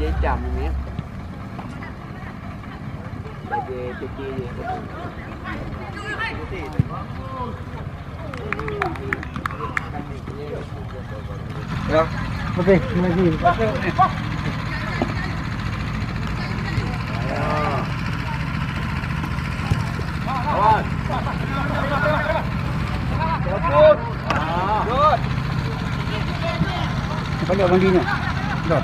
Dây chậm nhé. Bây giờ cái kia gì? Được. Ok, cái gì? Rồi. Good. Bắt đầu bằng đi nhỉ? Rồi.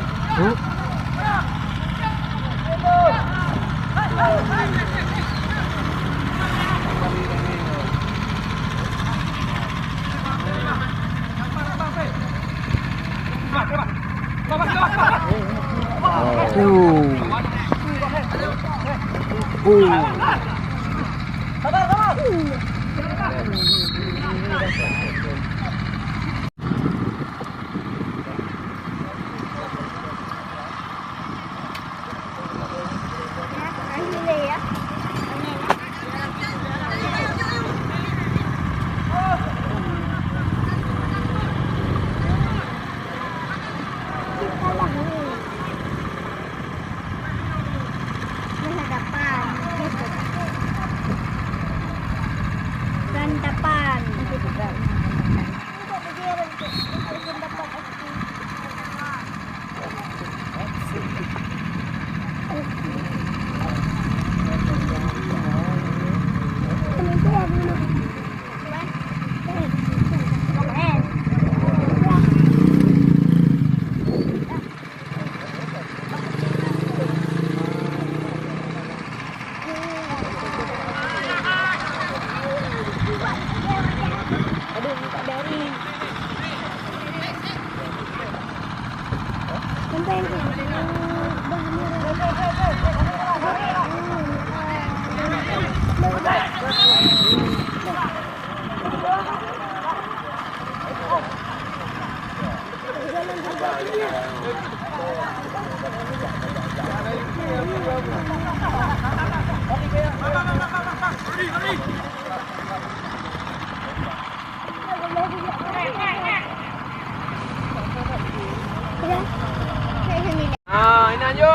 Ini aja.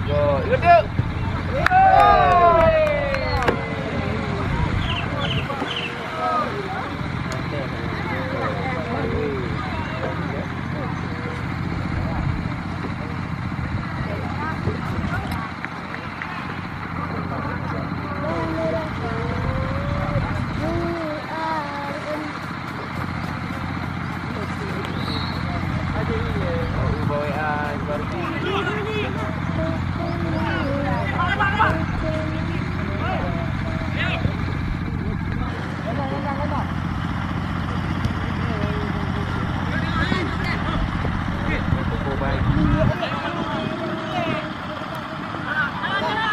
Yo, ikut yuk.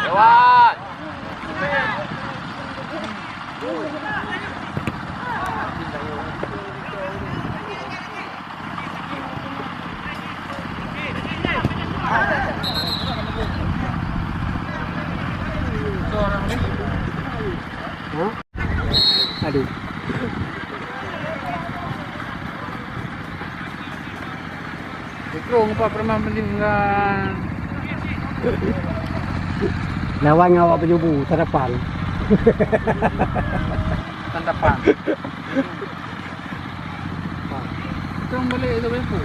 Lewat. Aduh. Ikut apa pernah meninggal. Lawan awak penjubu sarapan. Tanda pan. Ito ang mali. Ito ba po?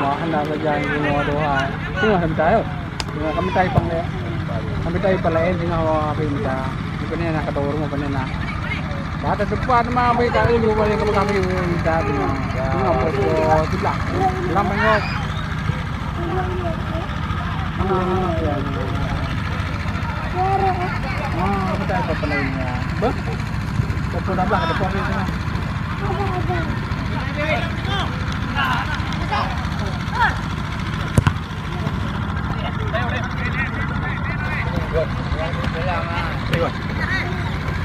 Makakanda dyan yung mga doha. Tingnan kami tayo. Tingnan kami tayo pang liya. Kami tayo palain. Tingnan kami kita. Hindi pa niya nakatawar mo pa niya na. Bata depan mga bay tayo. Hindi pa niya kami yung kita. Tingnan po. Sila. Lamang yun. Yan. Kami tayo pa palain niya. Ba? Kapag na ba? Kapag na ba?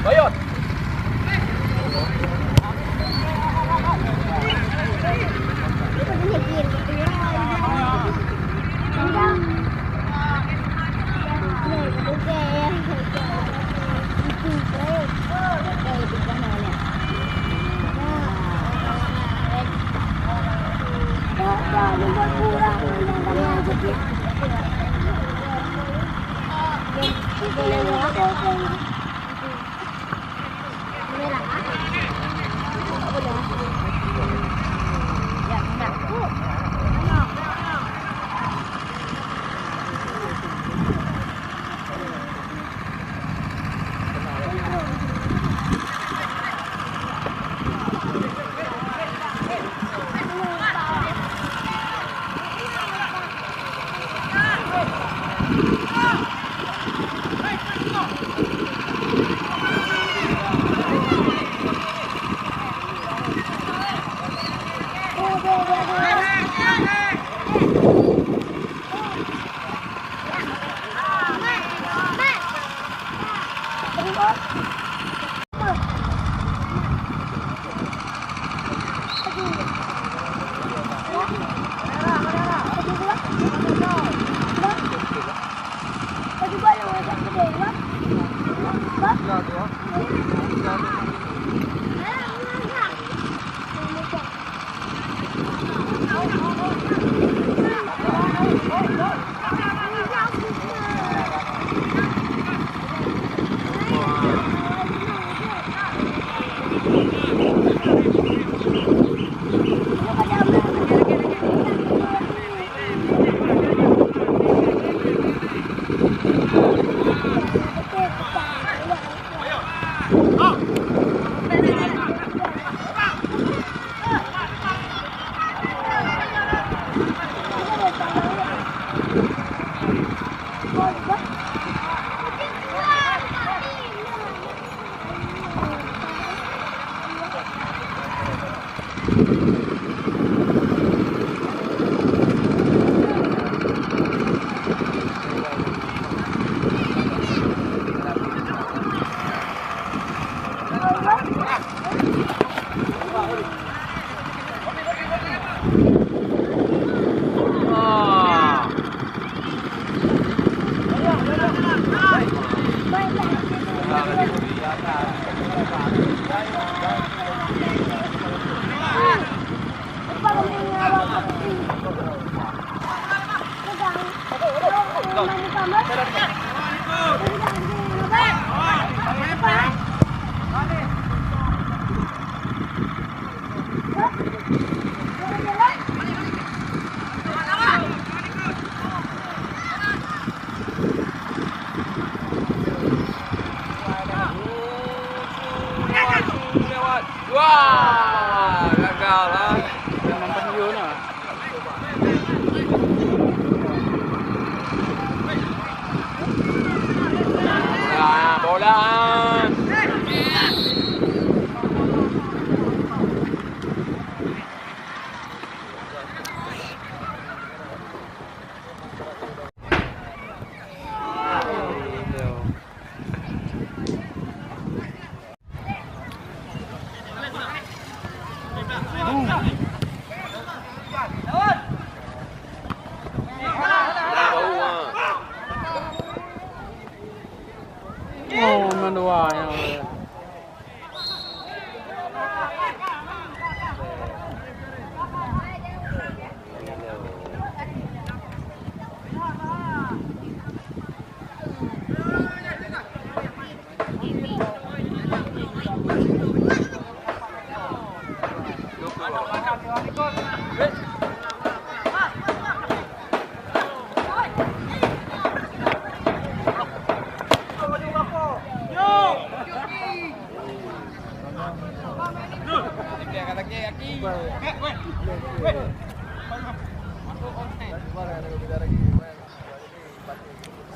Bayot. Wah, gagal lah. Memang pensiun lah. Bola. Oh, menua yang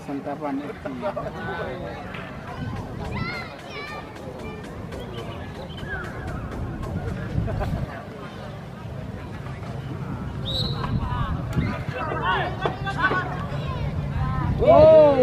santapan itu. Oh.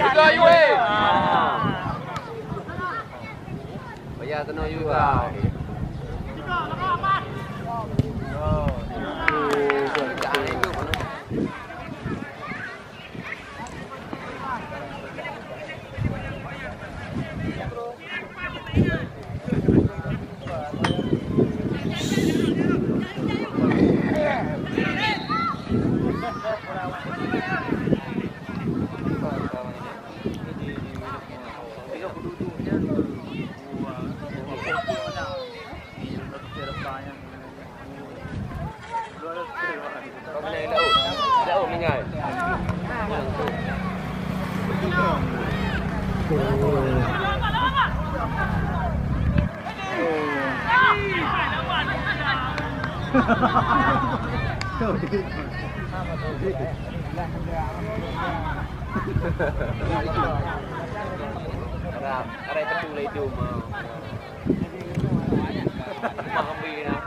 Juga you Bayar tenang juga. Ada yang tertulis itu mau. Mengambil na.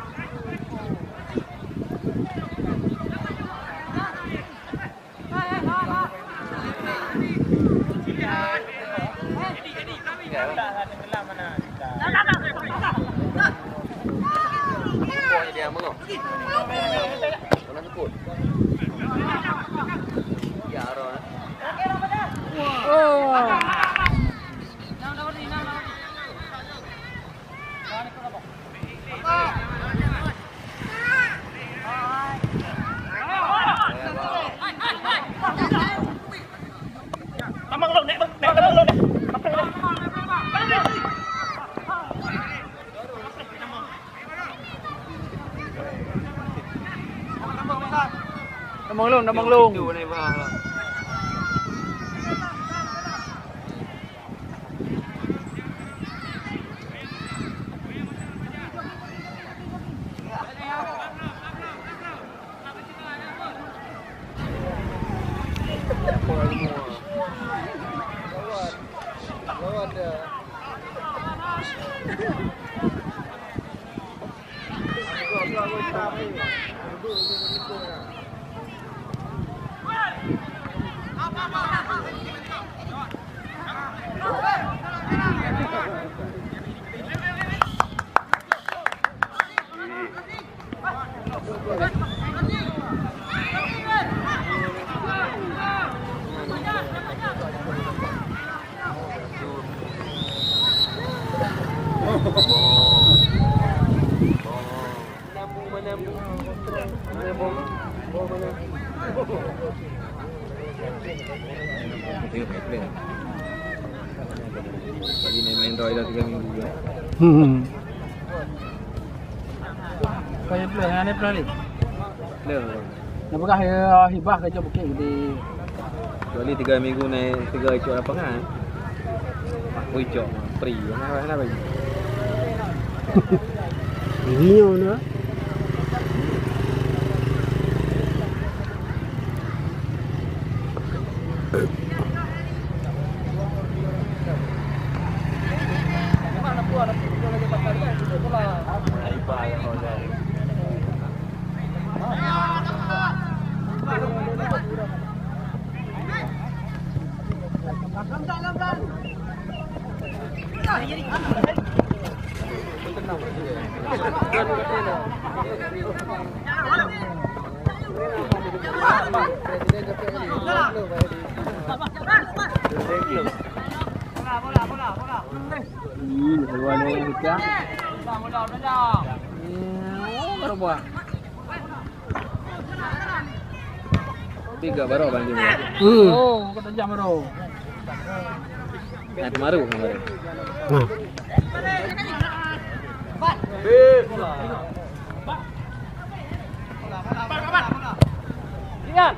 Pokoknya dia mengo. Mana sebut? Ya Ron. Oh. Namang lung. Itu ni bang. Tadi main Roy dah 3 minggu juga. Kaya play, ani play ni. Leh. Napakah hibah kerja bukit di. Kecuali 3 minggu naik 3 icuk lapangan. Pak icuk free. Mana bagi? Ini mana? Ini keluar dari kita. Baru buat. 3 baru banjir. Oh, kata jam baru. Nah, kemaru kemarin. Nah. Lihat.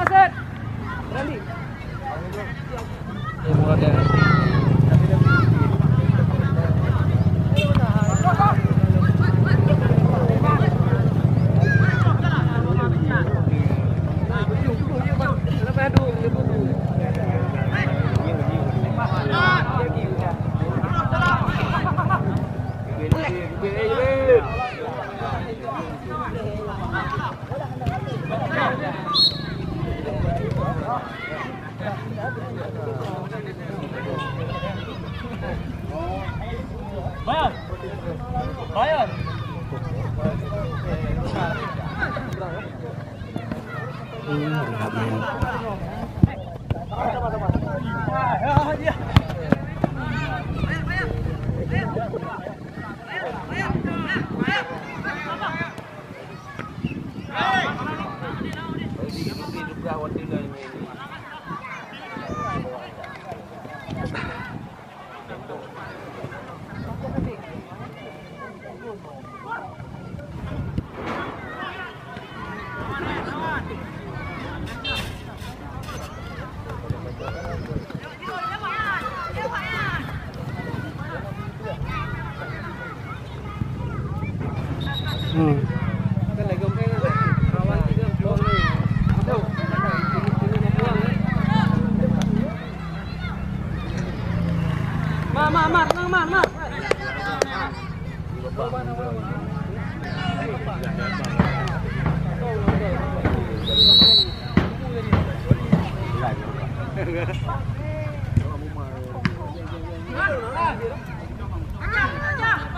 Wasit. Berani. Ya, mulai dari. Bayar.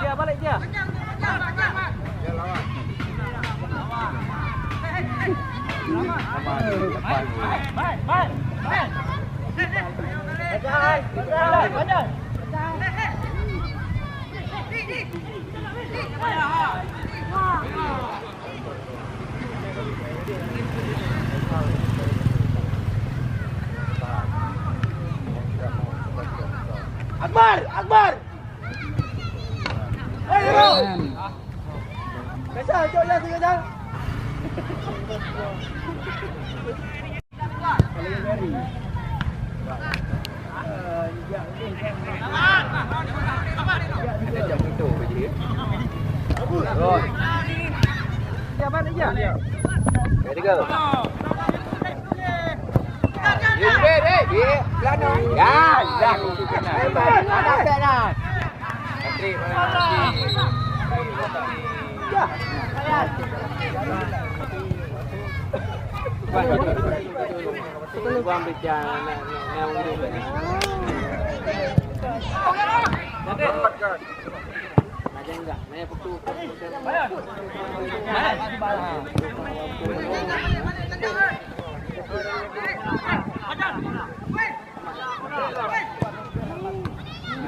Dia balik dia. Akbar! Ayan. Bisa, jauh ya, tinggal dah. Ready go. Gua ambil jalan yang dulu. Macam enggak, saya putu.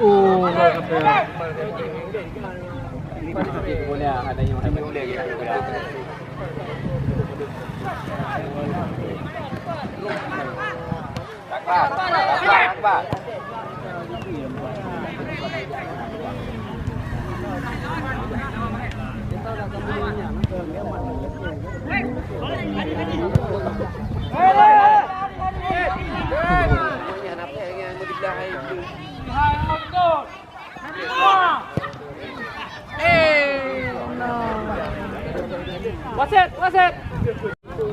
Oh, boleh ada yang boleh gitu. Akbar. Wasit.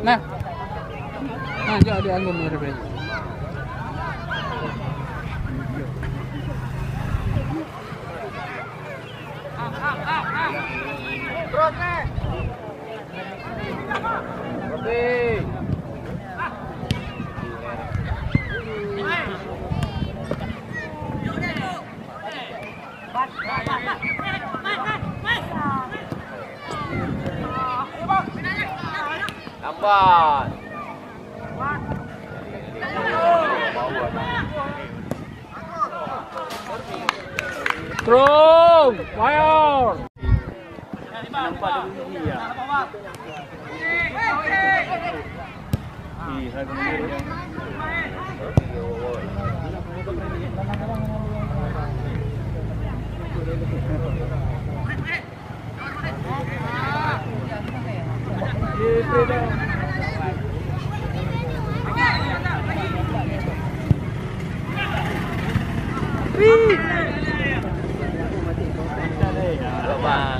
Nah, jauh ada album berbeda. Terus nih. Oke. Lambat. Strong, fire. Nampak dia.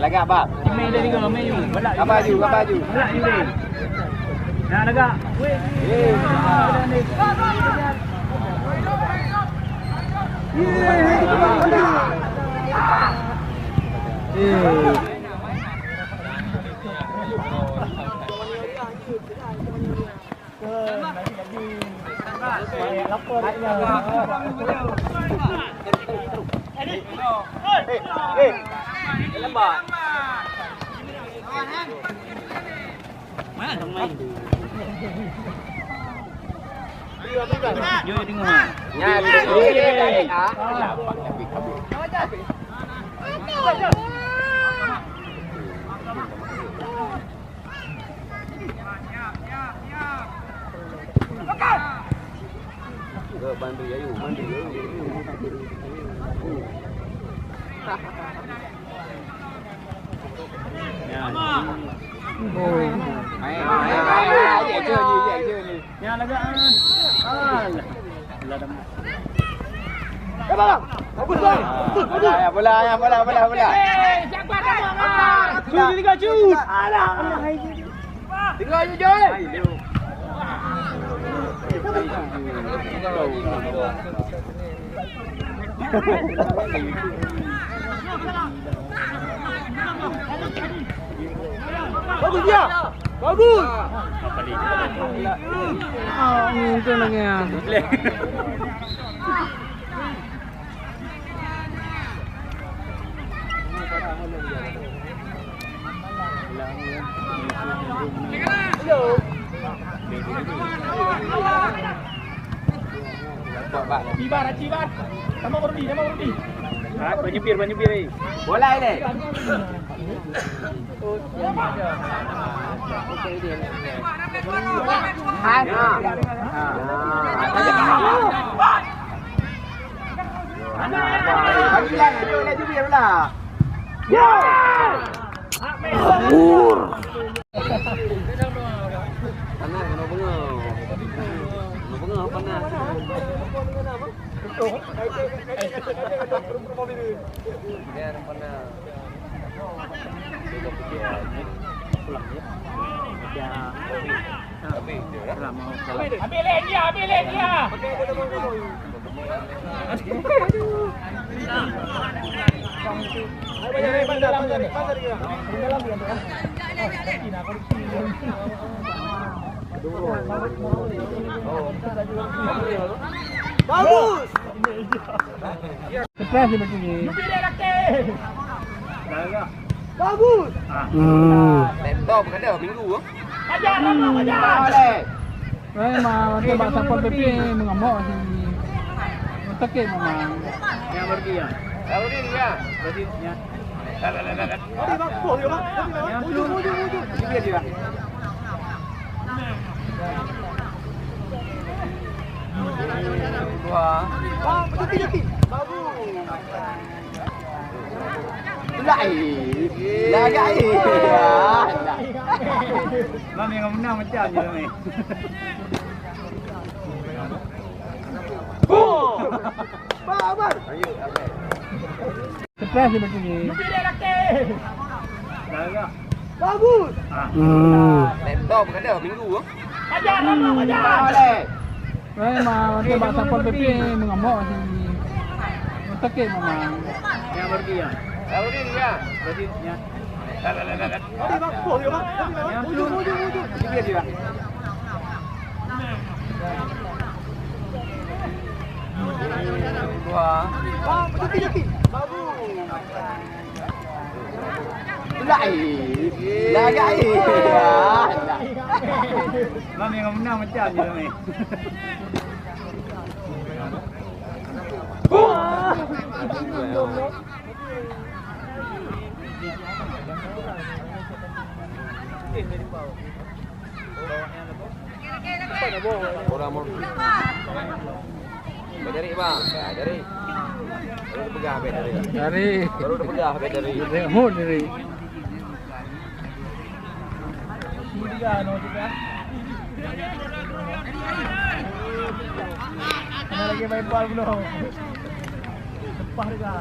Lagak bab. Main dari kau main you. Balak you. Baju. Balak you deh. Nak lagak. Weh. Lambat. Mana main? Yo tengok. Ya, bantu ya, yuk, mandi ya. Main. Chơi đi. Nhà lagaan. Ladam. Bang. Bola. Siapa kamu? Tiga cut. Alah. Tiga je. Bagus dia. Bagus. Itu lagi ya. Cibar. Sama Rudi. Banyak bir. Bola ini. Ambilin dia. Bagus. Stres seperti ini. Bagus. Laptop kan ada minggu ah. Ajar. Boleh. Macam Sapol PP mengamuk si Tekik memang. Yang pergi ya. Kalau dia berarti ya. Biar dia. Dua. Jati. Bagus. Lagi. Mami yang menang macam je ni. Babar. Stres seperti ini. Bagus. Laptop kan ada minggu ah. Ajar. Boleh. Macam Sapol PP mengamuk si Tekik memang. Yang pergi ya. Kalau dia berarti ya. Biar dia. Dua. Jati. Bagus. Lagi. Mami yang menang macam je ni. Orang mau Bedari bang, dari. Baru pegah bedari. Baru pegah bedari. Remote dari. Lagi main bal belum. Sepah juga.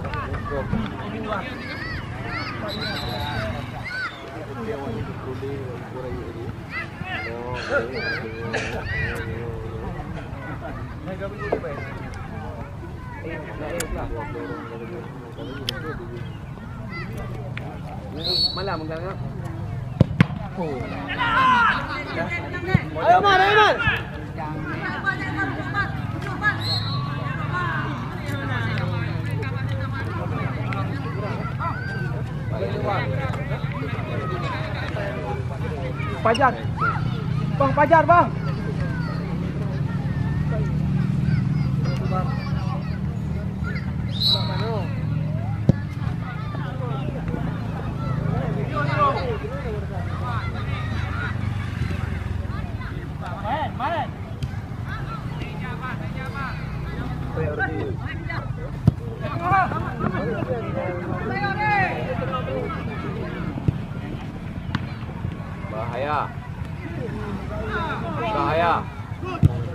Malam mengganggu. Ayo man. Pajar. Bang, pajar bang.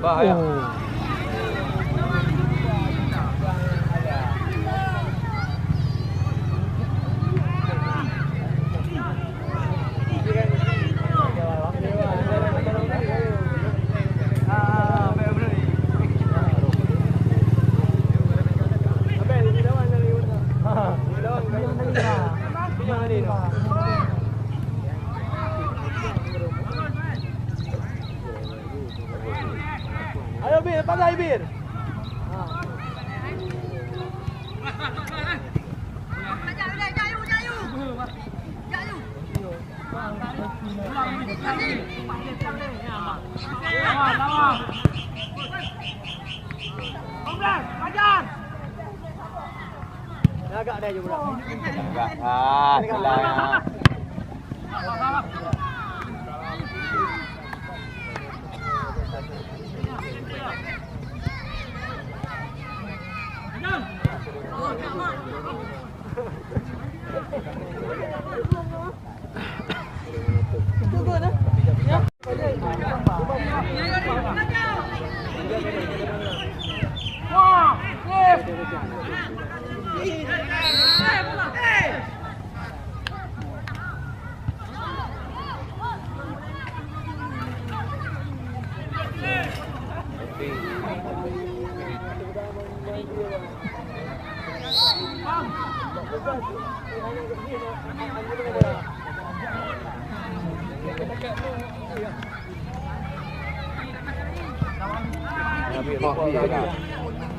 Bahaya. Agak dah je pula. Enggak. Ah, salah.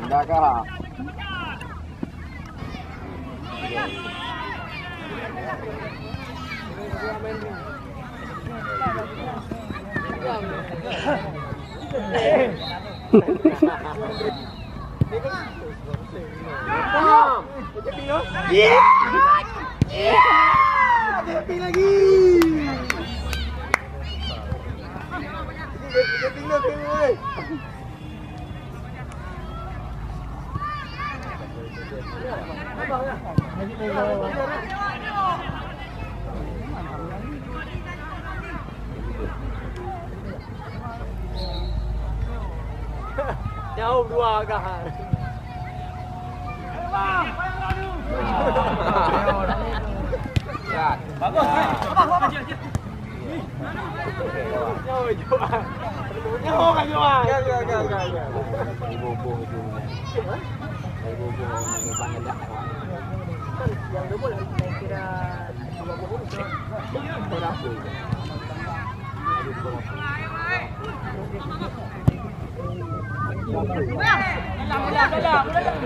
Jaga. Happy lagi. Kita tinggal ni. Jauh dua agak. Siap. Bagus. Jauh jual. Jauh kan jual. Gak. Ibu-ibu itu. Ibu-ibu banyak dah. Yang dua boleh kira 50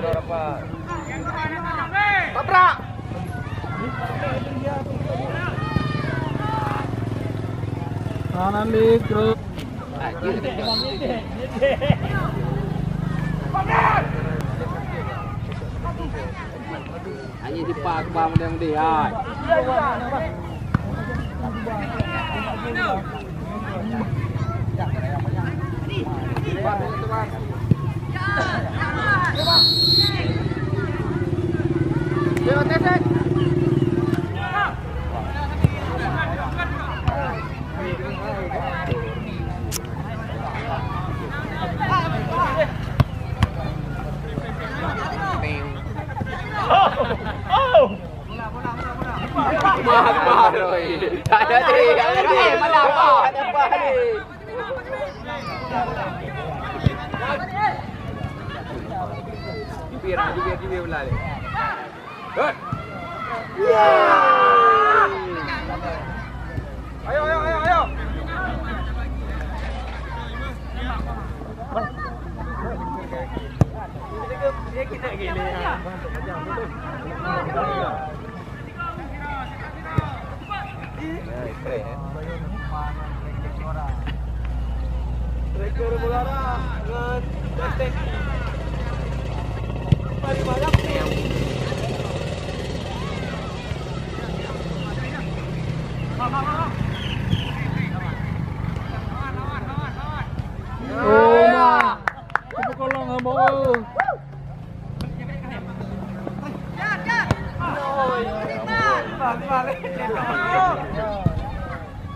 Berapa? Tabrak. Kanan lik terus. Hanya di pak bang yang dia. Biar belah ni. Good. Ayo. Kita gila. Rekor bola dengan Justin. Paling banyak ni. Oh, mak. Kita kolong hamba.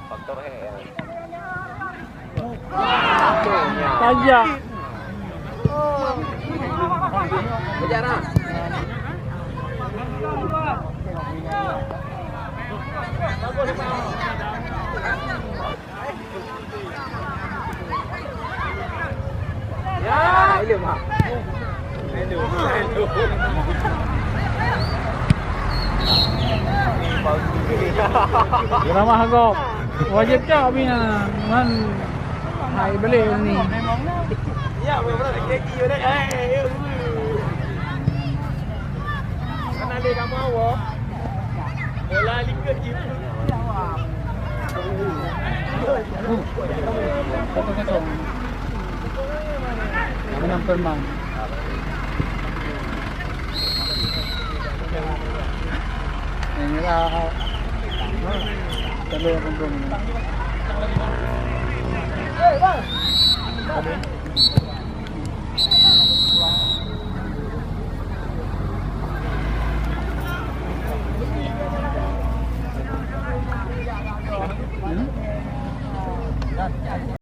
Faktor Tajak. Kejar ah. Ya, ini mah. Ramah agak. Wajib cak bina man hai balik ni. Ya, benar kaki ada. Kan ada kamu awak. Bola liket je. Kosong. Menang permang. Tuloy akong bro. Hey, bang! Ano?